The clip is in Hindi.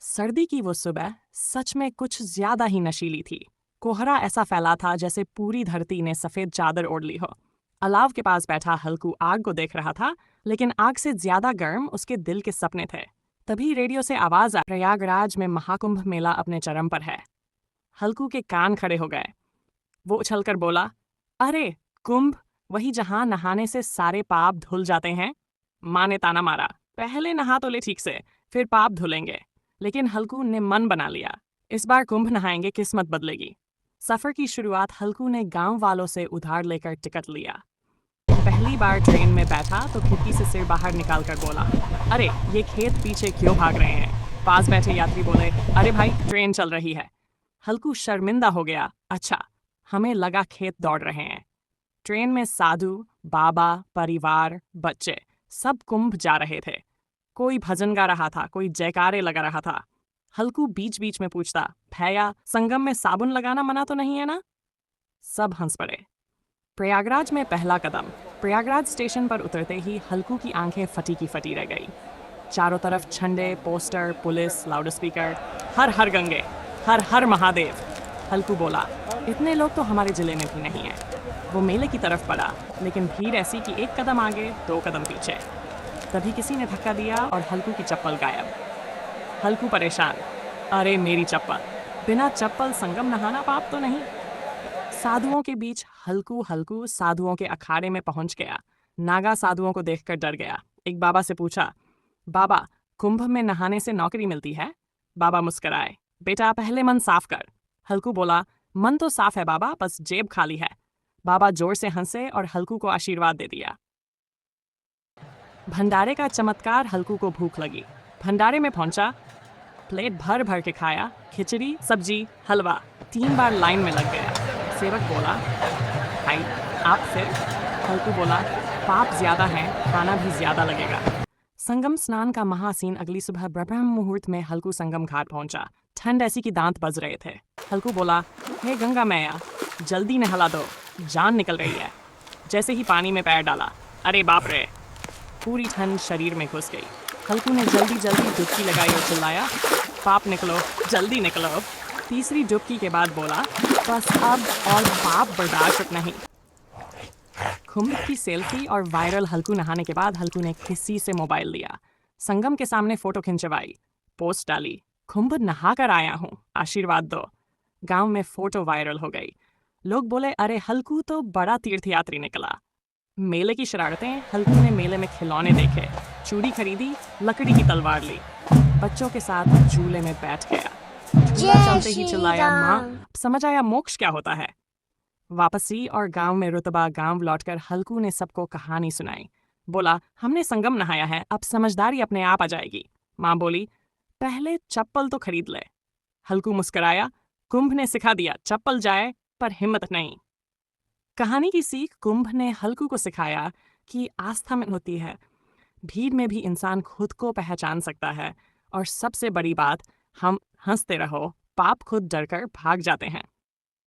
सर्दी की वो सुबह सच में कुछ ज्यादा ही नशीली थी। कोहरा ऐसा फैला था जैसे पूरी धरती ने सफेद चादर ओढ़ ली हो। अलाव के पास बैठा हल्कू आग को देख रहा था, लेकिन आग से ज्यादा गर्म उसके दिल के सपने थे। तभी रेडियो से आवाज आई, प्रयागराज में महाकुंभ मेला अपने चरम पर है। हल्कू के कान खड़े हो गए। वो उछलकर बोला, अरे कुंभ, वही जहां नहाने से सारे पाप धुल जाते हैं। माँ ने ताना मारा, पहले नहा तो ले ठीक से, फिर पाप धुलेंगे। लेकिन हल्कू ने मन बना लिया, इस बार कुंभ नहाएंगे, किस्मत बदलेगी। सफर की शुरुआत हल्कू ने गांव वालों से उधार लेकर टिकट लिया। पहली बार ट्रेन में बैठा तो खिड़की से सिर बाहर निकाल कर बोला, अरे ये खेत पीछे क्यों भाग रहे हैं। पास बैठे यात्री बोले, अरे भाई ट्रेन चल रही है। हल्कू शर्मिंदा हो गया, अच्छा, हमें लगा खेत दौड़ रहे हैं। ट्रेन में साधु, बाबा, परिवार, बच्चे सब कुंभ जा रहे थे। कोई भजन गा रहा था, कोई जयकारे लगा रहा था। हल्कू बीच बीच में पूछता, भैया संगम में साबुन लगाना मना तो नहीं है ना। सब हंस पड़े। प्रयागराज में पहला कदम। प्रयागराज स्टेशन पर उतरते ही हल्कू की आंखें फटी की फटी रह गई। चारों तरफ झंडे, पोस्टर, पुलिस, लाउडस्पीकर, हर हर गंगे, हर हर महादेव। हल्कू बोला, इतने लोग तो हमारे जिले में भी नहीं है। वो मेले की तरफ बढ़ा, लेकिन भीड़ ऐसी कि एक कदम आगे, दो कदम पीछे। तभी किसी ने धक्का दिया और हल्कू की चप्पल गायब। हल्कू परेशान, अरे मेरी चप्पल, बिना चप्पल संगम नहाना पाप तो नहीं। साधुओं के बीच हल्कू हल्कू साधुओं के अखाड़े में पहुंच गया। नागा साधुओं को देखकर डर गया। एक बाबा से पूछा, बाबा कुंभ में नहाने से नौकरी मिलती है। बाबा मुस्कराए, बेटा पहले मन साफ कर। हल्कू बोला, मन तो साफ है बाबा, बस जेब खाली है। बाबा जोर से हंसे और हल्कू को आशीर्वाद दे दिया। भंडारे का चमत्कार। हल्कू को भूख लगी, भंडारे में पहुंचा, प्लेट भर भर के खाया। खिचड़ी, सब्जी, हलवा। 3 बार लाइन में लग गया। सेवक बोला, भाई आप फिर। हल्कू बोला, पाप ज्यादा है, खाना भी ज्यादा लगेगा। संगम स्नान का महासीन। अगली सुबह ब्रह्म मुहूर्त में हल्कू संगम घाट पहुंचा। ठंड ऐसी कि दांत बज रहे थे। हल्कू बोला, हे गंगा मैया, जल्दी नहला दो, जान निकल रही है। जैसे ही पानी में पैर डाला, अरे बाप रे, पूरी ठंड शरीर में घुस गई। हल्कू ने जल्दी जल्दी डुबकी लगाई और चिल्लाया, पाप निकलो, जल्दी निकलो। तीसरी डुबकी के बाद बोला, बस अब और पाप बर्दाश्त नहीं। कुंभ की सेल्फी और वायरल। हल्कू नहाने के बाद हल्कू ने किसी से मोबाइल लिया, संगम के सामने फोटो खिंचवाई, पोस्ट डाली, कुंभ नहा कर आया हूँ, आशीर्वाद दो। गांव में फोटो वायरल हो गई। लोग बोले, अरे हल्कू तो बड़ा तीर्थयात्री निकला। मेले की शरारतें। हल्कू ने मेले में खिलौने देखे, चूड़ी खरीदी, लकड़ी की तलवार ली, बच्चों के साथ झूले में बैठ गया। झूला चलते ही चिल्लाया, माँ समझ आया मोक्ष क्या होता है। वापसी और गांव में रुतबा। गांव लौटकर हल्कू ने सबको कहानी सुनाई। बोला, हमने संगम नहाया है, अब समझदारी अपने आप आ जाएगी। माँ बोली, पहले चप्पल तो खरीद ले। हल्कू मुस्कराया, कुंभ ने सिखा दिया, चप्पल जाए पर हिम्मत नहीं। कहानी की सीख। कुंभ ने हल्कू को सिखाया कि आस्था में होती है, भीड़ में भी इंसान खुद को पहचान सकता है। और सबसे बड़ी बात, हम हंसते रहो, पाप खुद डरकर भाग जाते हैं।